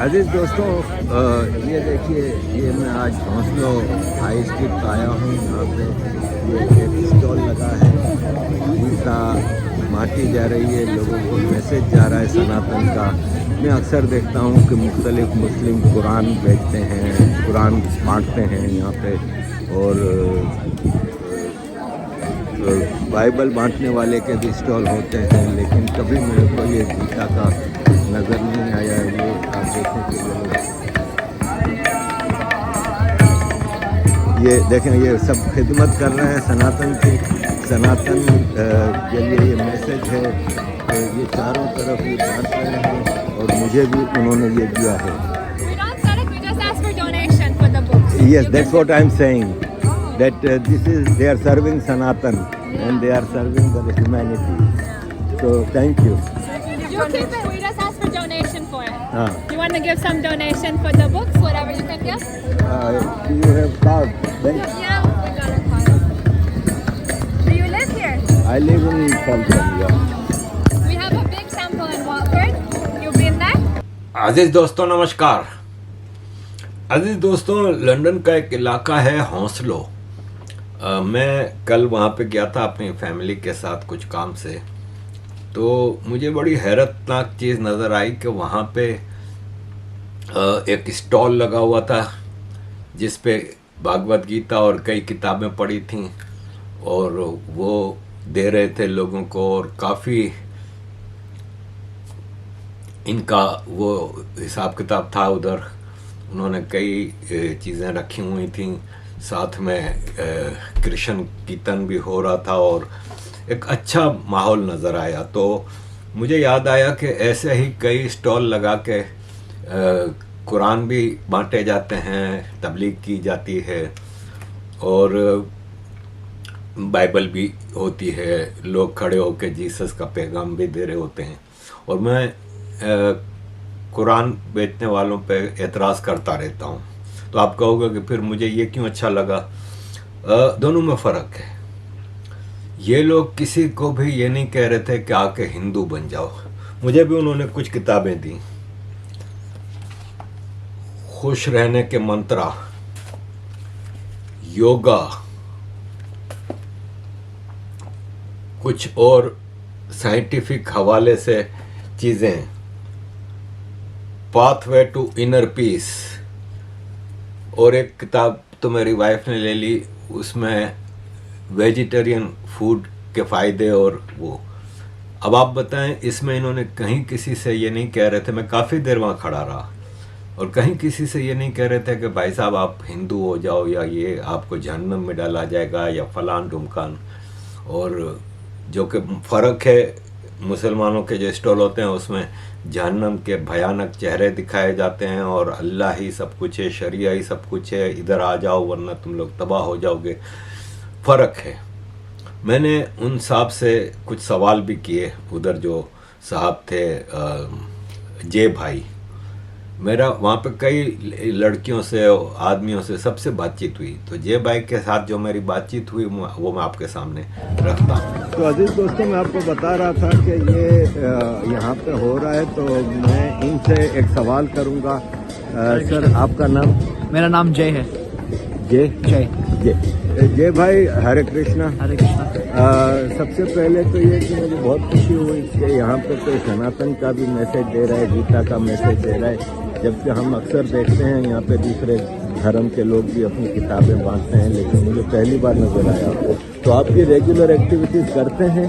अजीज दोस्तों, ये देखिए, ये मैं आज हौसलो हाई स्ट्रीट पर आया हूँ। यहाँ पे ये एक स्टॉल लगा है, गीता बांटी जा रही है, लोगों को मैसेज जा रहा है सनातन का। मैं अक्सर देखता हूँ कि मुख्तलिफ मुस्लिम कुरान बेचते हैं, कुरान बांटते हैं यहाँ पे, और बाइबल बांटने वाले के भी स्टॉल होते हैं, लेकिन कभी मेरे को ये गीता का नज़र नहीं आया। ये आप देखने के लिए, ये देखें, ये सब खिदमत कर रहे हैं सनातन की। सनातन के लिए ये मैसेज है कि ये चारों तरफ ये बांट रहे हैं, और मुझे भी उन्होंने ये दिया है। Yes, that's what I'm saying. That this is, they are serving Sanatan, and they are serving the humanity. So thank you. You keep it. We just ask for donation for it. You want to give some donation for the books, whatever you can give? Do you have card? Yeah, we got a card. Do you live here? I live in Falcon, yeah. We have a big temple in Watford. You've been there? अजीज दोस्तों नमस्कार। अजीज दोस्तों, London का एक इलाका है हौसलो। मैं कल वहाँ पे गया था अपनी फैमिली के साथ कुछ काम से, तो मुझे बड़ी हैरतनाक चीज़ नज़र आई कि वहाँ पे एक स्टॉल लगा हुआ था जिस पे भागवत गीता और कई किताबें पड़ी थीं, और वो दे रहे थे लोगों को, और काफ़ी इनका वो हिसाब किताब था उधर। उन्होंने कई चीज़ें रखी हुई थीं, साथ में कृष्ण कीर्तन भी हो रहा था, और एक अच्छा माहौल नज़र आया। तो मुझे याद आया कि ऐसे ही कई स्टॉल लगा के कुरान भी बांटे जाते हैं, तबलीग की जाती है, और बाइबल भी होती है, लोग खड़े होकर जीसस का पैगाम भी दे रहे होते हैं। और मैं कुरान बेचने वालों पे एतराज़ करता रहता हूँ। तो आप कहोगे कि फिर मुझे ये क्यों अच्छा लगा। दोनों में फ़र्क है। ये लोग किसी को भी ये नहीं कह रहे थे कि आके हिंदू बन जाओ। मुझे भी उन्होंने कुछ किताबें दी, खुश रहने के मंत्र, योगा, कुछ और साइंटिफिक हवाले से चीज़ें, पाथवे टू इनर पीस, और एक किताब तो मेरी वाइफ ने ले ली, उसमें वेजिटेरियन फूड के फ़ायदे और वो। अब आप बताएं, इसमें इन्होंने कहीं किसी से ये नहीं कह रहे थे, मैं काफ़ी देर वहाँ खड़ा रहा, और कहीं किसी से ये नहीं कह रहे थे कि भाई साहब आप हिंदू हो जाओ, या ये आपको जहन्नम में डाला जाएगा, या फलान ढुमकान। और जो कि फ़र्क है, मुसलमानों के जो स्टॉल होते हैं उसमें जहन्नम के भयानक चेहरे दिखाए जाते हैं, और अल्लाह ही सब कुछ है, शरिया ही सब कुछ है, इधर आ जाओ वरना तुम लोग तबाह हो जाओगे। फ़र्क है। मैंने उन साहब से कुछ सवाल भी किए, उधर जो साहब थे जे भाई। मेरा वहाँ पे कई लड़कियों से, आदमियों से, सबसे बातचीत हुई। तो जे भाई के साथ जो मेरी बातचीत हुई वो मैं आपके सामने रखता हूँ। तो अजीज दोस्तों, मैं आपको बता रहा था कि ये यहाँ पे हो रहा है, तो मैं इनसे एक सवाल करूँगा। सर, आपका नाम? मेरा नाम जय है। जय जय जय भाई, हरे कृष्णा। हरे कृष्णा। सबसे पहले तो ये कि मुझे बहुत खुशी हुई कि यहाँ पे तो सनातन का भी मैसेज दे रहा है, गीता का मैसेज दे रहा है, जबकि हम अक्सर देखते हैं यहाँ पे दूसरे धर्म के लोग भी अपनी किताबें बांटते हैं, लेकिन मुझे पहली बार नजर आया। तो आप ये रेगुलर एक्टिविटीज़ करते हैं?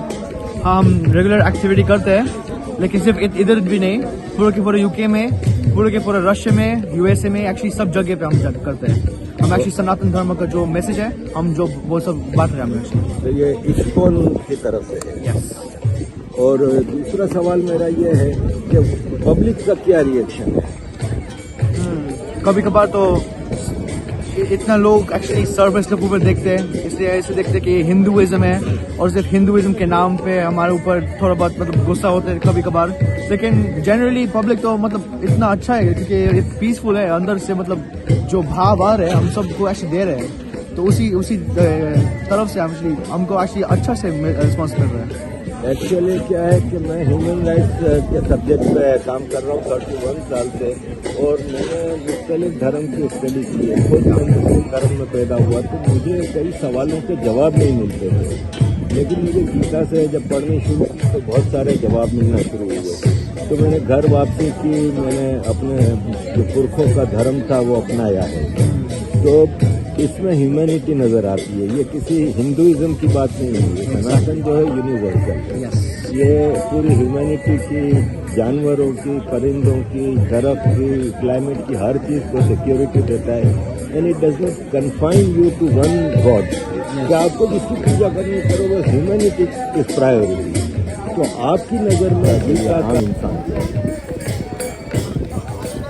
हाँ, हम रेगुलर एक्टिविटी करते हैं, लेकिन सिर्फ इधर भी नहीं, पूरे यूके में, पूरे रशिया में, यूएसए में, एक्चुअली सब जगह पे हम करते हैं। हम एक्चुअली सनातन धर्म का जो मैसेज है, हम जो वो सब बात रहे हैं। तो ये इस्कॉन की तरफ से है। यस। और दूसरा सवाल मेरा ये है कि पब्लिक का क्या रिएक्शन है? कभी कभार तो इतना लोग एक्चुअली सर्विस के ऊपर देखते हैं, इसलिए ऐसे देखते हैं कि ये हिंदुइज्म है, और सिर्फ हिंदुइज्म के नाम पे हमारे ऊपर थोड़ा बहुत मतलब गुस्सा होता है कभी कभार। लेकिन जनरली पब्लिक तो मतलब इतना अच्छा है, क्योंकि ये पीसफुल है अंदर से, मतलब जो भाव आ रहे हैं हम सबको ऐसे दे रहे हैं, तो उसी तरफ से हमको एक्चुअली अच्छा से रिस्पॉन्स कर रहे हैं। एक्चुअली क्या है कि मैं ह्यूमन राइट्स के सब्जेक्ट पे काम कर रहा हूँ 31 साल से, और मैंने मुख्तलिफ धर्म की स्टडी की है। खुद मैं मुस्लिम धर्म में पैदा हुआ, तो मुझे कई सवालों के जवाब नहीं मिलते थे, लेकिन मुझे गीता से जब पढ़नी शुरू की तो बहुत सारे जवाब मिलना शुरू हुए। तो मैंने घर वापसी की, मैंने अपने जो पुरखों का धर्म था वो अपनाया है। तो इसमें ह्यूमैनिटी नज़र आती है। ये किसी हिंदुइज्म की बात नहीं है, सनातन जो है यूनिवर्सल। ये पूरी ह्यूमैनिटी की, जानवरों की, परिंदों की, दरख्त की, क्लाइमेट की, हर चीज़ को सिक्योरिटी देता है। And it does not confine you to one God कि आपको जिसकी पूजा करनी करो, वो ह्यूमैनिटी इज प्रायोरिटी। तो आपकी नज़र में गीता का इंसान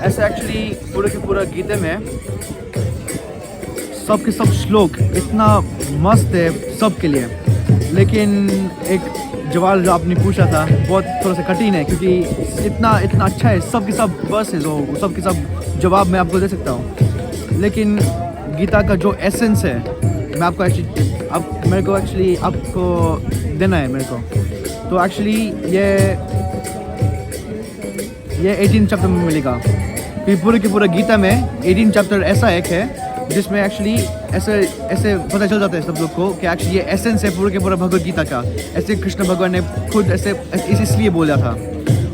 ऐसे एक्चुअली पूरे के पूरा गीता में सब के सब श्लोक इतना मस्त है सबके लिए, लेकिन एक जवाब जो आपने पूछा था बहुत थोड़ा सा कठिन है, क्योंकि इतना अच्छा है, सब के सब बस है, जो सब के सब जवाब मैं आपको दे सकता हूँ। लेकिन गीता का जो एसेंस है मैं आपको एक्चुअली आपको देना है मेरे को। तो एक्चुअली ये 18 चैप्टर में मिलेगा। फिर पूरे के पूरा गीता में 18 चैप्टर ऐसा एक है जिसमें एक्चुअली ऐसे पता चल जाता है सब लोग को कि एक्चुअली ये एसेंस है पूरे के पूरा भगवद गीता का। ऐसे कृष्ण भगवान ने खुद ऐसे इसलिए बोला था।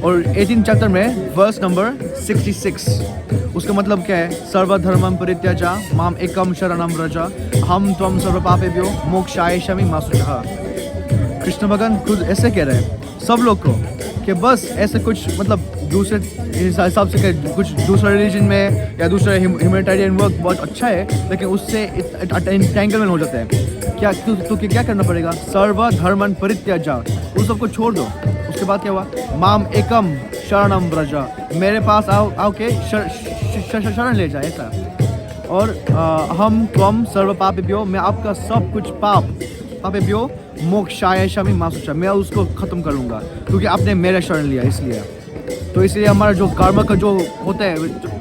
और 18 चैप्टर में वर्स नंबर 66, उसका मतलब क्या है? सर्वधर्मं परित्यज्य माम एकम शरणं व्रज हम त्वं सर्व पापेभ्यो मोक्षाय मा शुचः। कृष्ण भगवान खुद ऐसे कह रहे हैं सब लोग को कि बस ऐसे कुछ मतलब दूसरे हिसाब से कुछ दूसरा रिलीजन में या दूसरा ह्यूमैनिटेरियन वर्क बहुत अच्छा है, लेकिन उससे एंटेंगलमेंट हो जाता है। क्या तू क्या करना पड़ेगा? सर्व धर्मन परित्यज्य, उस सबको छोड़ दो। उसके बाद क्या हुआ? माम एकम शरणं व्रज, मेरे पास आओ के शरण ले जाए ऐसा। और हम त्वं सर्व पापेभ्यो, मैं आपका सब कुछ पापेभ्यो मोक्षाय मा शुचः, मैं उसको ख़त्म करूँगा क्योंकि आपने मेरा शरण लिया इसलिए। तो इसलिए हमारा जो कर्म का जो होता है,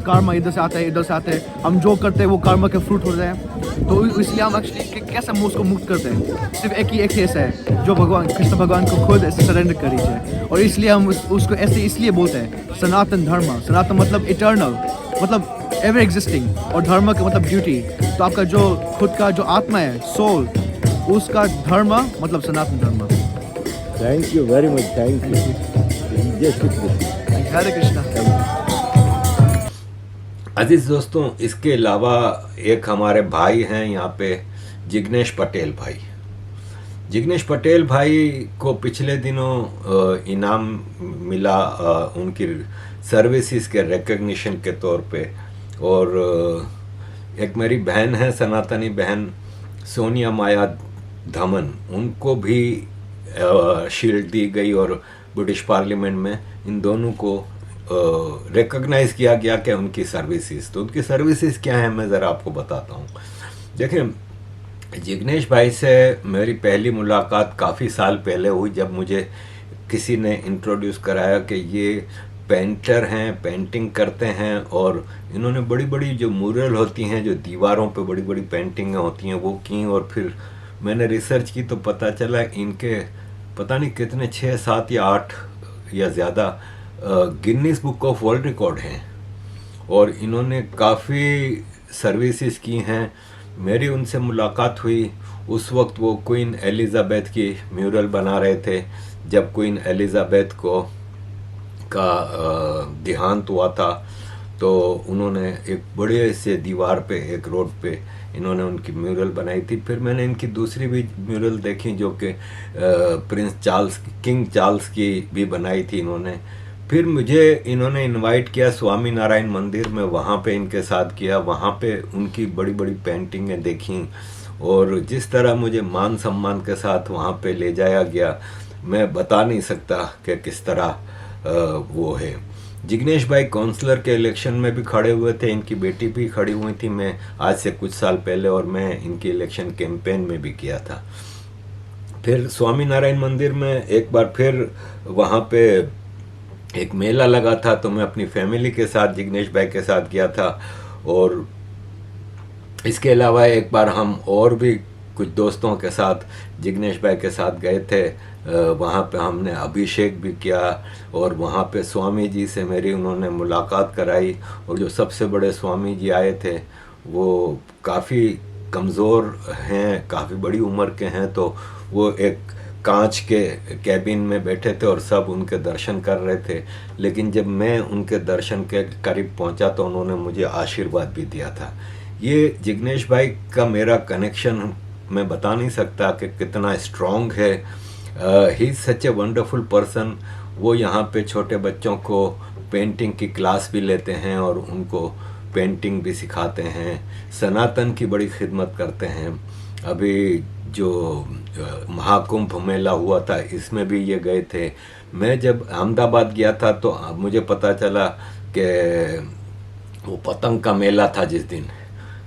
कर्म इधर से आता है इधर से आता है, हम जो करते हैं वो कर्म के फ्रूट होते हैं। तो इसलिए हम एक्चुअली कैसे उसको मुक्त करते हैं? सिर्फ एक ही ऐसा है जो भगवान कृष्ण भगवान को खुद ऐसे सरेंडर कर दीजिए। और इसलिए हम उसको ऐसे इसलिए बोलते हैं सनातन धर्म। सनातन मतलब इटर्नल, मतलब एवर एग्जिस्टिंग, और धर्म का मतलब ड्यूटी। तो आपका जो खुद का जो आत्मा है, सोल, उसका धर्म मतलब सनातन धर्म। Thank you very much, thank you. जय श्री कृष्ण। हरे कृष्णा। अजीज दोस्तों, इसके अलावा एक हमारे भाई हैं यहाँ पे, जिग्नेश पटेल भाई। जिग्नेश पटेल भाई को पिछले दिनों इनाम मिला उनकी सर्विसेज के रिकग्निशन के तौर पे। और एक मेरी बहन है, सनातनी बहन सोनिया माया धमन, उनको भी शील्ड दी गई और ब्रिटिश पार्लियामेंट में इन दोनों को रिकॉग्नाइज किया गया कि उनकी सर्विसेज। तो उनकी सर्विसेज क्या है मैं ज़रा आपको बताता हूँ। देखिए, जिग्नेश भाई से मेरी पहली मुलाकात काफ़ी साल पहले हुई, जब मुझे किसी ने इंट्रोड्यूस कराया कि ये पेंटर हैं, पेंटिंग करते हैं, और इन्होंने बड़ी बड़ी जो म्यूरल होती हैं, जो दीवारों पे बड़ी बड़ी पेंटिंगें होती हैं, वो की। और फिर मैंने रिसर्च की तो पता चला इनके पता नहीं कितने 6, 7 या 8 या ज़्यादा Guinness book of world record हैं, और इन्होंने काफ़ी सर्विसेज की हैं। मेरी उनसे मुलाकात हुई उस वक्त वो क्वीन एलिज़ाबेथ की म्यूरल बना रहे थे, जब क्वीन एलिज़ाबेथ का देहांत हुआ था। तो उन्होंने एक बड़े से दीवार पे, एक रोड पे इन्होंने उनकी म्यूरल बनाई थी। फिर मैंने इनकी दूसरी भी म्यूरल देखी जो कि किंग चार्ल्स की भी बनाई थी इन्होंने। फिर मुझे इन्होंने इनवाइट किया स्वामी नारायण मंदिर में, वहाँ पे इनके साथ किया। वहाँ पे उनकी बड़ी बड़ी पेंटिंगें देखी, और जिस तरह मुझे मान सम्मान के साथ वहाँ पे ले जाया गया, मैं बता नहीं सकता कि किस तरह वो है। जिग्नेश भाई काउंसलर के इलेक्शन में भी खड़े हुए थे, इनकी बेटी भी खड़ी हुई थी मैं आज से कुछ साल पहले, और मैं इनकी इलेक्शन कैंपेन में भी किया था। फिर स्वामी नारायण मंदिर में एक बार फिर वहाँ पे एक मेला लगा था, तो मैं अपनी फैमिली के साथ जिग्नेश भाई के साथ गया था। और इसके अलावा एक बार हम और भी कुछ दोस्तों के साथ जिग्नेश भाई के साथ गए थे वहाँ पे हमने अभिषेक भी किया और वहाँ पे स्वामी जी से मेरी उन्होंने मुलाकात कराई। और जो सबसे बड़े स्वामी जी आए थे वो काफ़ी कमज़ोर हैं, काफ़ी बड़ी उम्र के हैं, तो वो एक कांच के कैबिन में बैठे थे और सब उनके दर्शन कर रहे थे। लेकिन जब मैं उनके दर्शन के करीब पहुंचा तो उन्होंने मुझे आशीर्वाद भी दिया था। ये जिग्नेश भाई का मेरा कनेक्शन मैं बता नहीं सकता कि कितना स्ट्रॉन्ग है। He is such a wonderful person. वो यहाँ पे छोटे बच्चों को पेंटिंग की क्लास भी लेते हैं और उनको पेंटिंग भी सिखाते हैं। सनातन की बड़ी खिदमत करते हैं। अभी जो महाकुंभ मेला हुआ था इसमें भी ये गए थे। मैं जब अहमदाबाद गया था तो मुझे पता चला कि वो पतंग का मेला था जिस दिन,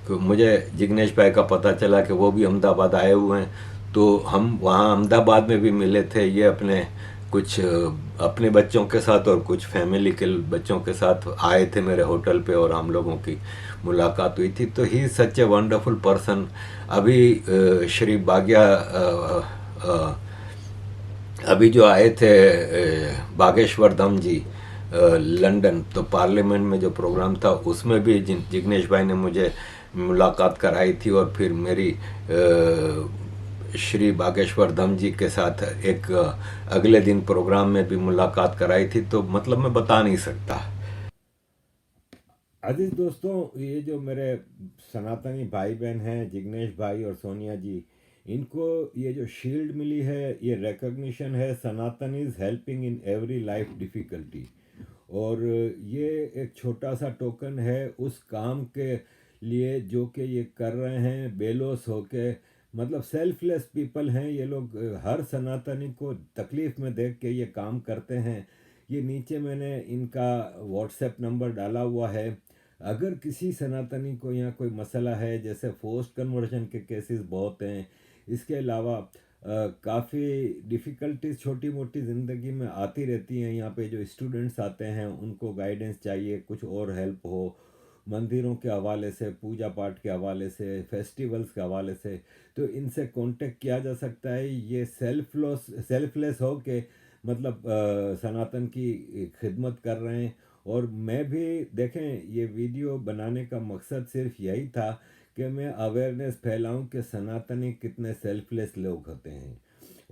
तो मुझे जिग्नेश भाई का पता चला कि वो भी अहमदाबाद आए हुए हैं। तो हम वहाँ अहमदाबाद में भी मिले थे। ये अपने बच्चों के साथ और कुछ फैमिली के बच्चों के साथ आए थे मेरे होटल पे और हम लोगों की मुलाकात हुई थी। तो ही सच ए वंडरफुल पर्सन। अभी श्री बाग्या अभी जो आए थे बागेश्वर धाम जी लंदन, तो पार्लियामेंट में जो प्रोग्राम था उसमें भी जिग्नेश भाई ने मुझे मुलाकात कराई थी और फिर मेरी श्री बागेश्वर धाम जी के साथ एक अगले दिन प्रोग्राम में भी मुलाकात कराई थी। तो मतलब मैं बता नहीं सकता। अजीज दोस्तों, ये जो मेरे सनातनी भाई बहन हैं जिग्नेश भाई और सोनिया जी, इनको ये जो शील्ड मिली है ये रिकॉग्निशन है Sanatan is helping in every life difficulty. और ये एक छोटा सा टोकन है उस काम के लिए जो कि ये कर रहे हैं बेलोस होके। मतलब सेल्फलेस पीपल हैं ये लोग। हर सनातनी को तकलीफ़ में देख के ये काम करते हैं। ये नीचे मैंने इनका व्हाट्सएप नंबर डाला हुआ है। अगर किसी सनातनी को यहाँ कोई मसला है, जैसे फोर्स्ड कन्वर्जन के केसेस बहुत हैं, इसके अलावा काफ़ी डिफ़िकल्टीज छोटी मोटी ज़िंदगी में आती रहती हैं। यहाँ पे जो स्टूडेंट्स आते हैं उनको गाइडेंस चाहिए, कुछ और हेल्प हो मंदिरों के हवाले से, पूजा पाठ के हवाले से, फेस्टिवल्स के हवाले से, तो इनसे कांटेक्ट किया जा सकता है। ये सेल्फलेस हो के मतलब सनातन की खिदमत कर रहे हैं। और मैं भी देखें, ये वीडियो बनाने का मकसद सिर्फ यही था कि मैं अवेयरनेस फैलाऊं कि सनातनी कितने सेल्फलेस लोग होते हैं।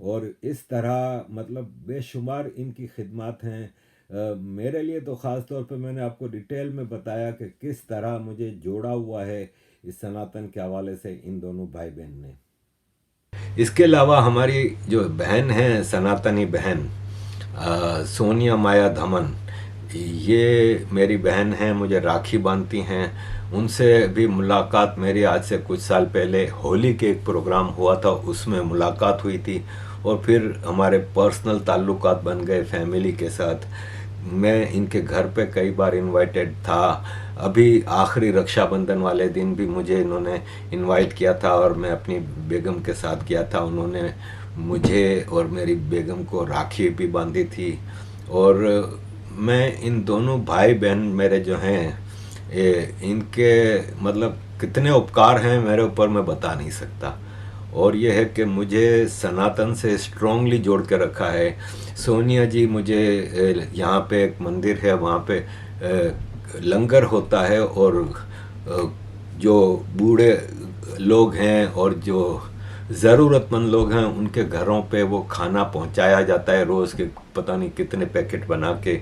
और इस तरह मतलब बेशुमार इनकी खिदमत हैं। मेरे लिए तो ख़ास तौर पे मैंने आपको डिटेल में बताया कि किस तरह मुझे जोड़ा हुआ है इस सनातन के हवाले से इन दोनों भाई बहन ने। इसके अलावा हमारी जो बहन है सनातनी बहन सोनिया माया धमन, ये मेरी बहन हैं, मुझे राखी बांधती हैं। उनसे भी मुलाकात मेरी आज से कुछ साल पहले होली के एक प्रोग्राम हुआ था उसमें मुलाकात हुई थी। और फिर हमारे पर्सनल ताल्लुकात बन गए फैमिली के साथ। मैं इनके घर पे कई बार इनवाइटेड था। अभी आखिरी रक्षाबंधन वाले दिन भी मुझे इन्होंने इनवाइट किया था और मैं अपनी बेगम के साथ गया था। उन्होंने मुझे और मेरी बेगम को राखी भी बांधी थी। और मैं इन दोनों भाई बहन मेरे जो हैं इनके मतलब कितने उपकार हैं मेरे ऊपर मैं बता नहीं सकता। और ये है कि मुझे सनातन से स्ट्रांगली जोड़ के रखा है। सोनिया जी मुझे यहाँ पे एक मंदिर है, वहाँ पे लंगर होता है और जो बूढ़े लोग हैं और जो ज़रूरतमंद लोग हैं उनके घरों पे वो खाना पहुँचाया जाता है रोज़ के पता नहीं कितने पैकेट बना के।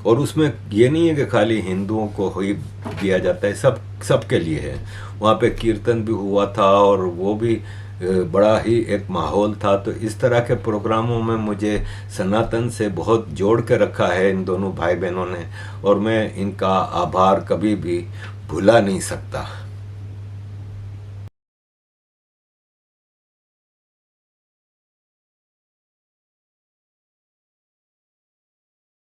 और उसमें ये नहीं है कि खाली हिंदुओं को ही दिया जाता है, सबके लिए है। वहाँ पे कीर्तन भी हुआ था और वो भी बड़ा ही एक माहौल था। तो इस तरह के प्रोग्रामों में मुझे सनातन से बहुत जोड़ के रखा है इन दोनों भाई बहनों ने, और मैं इनका आभार कभी भी भुला नहीं सकता।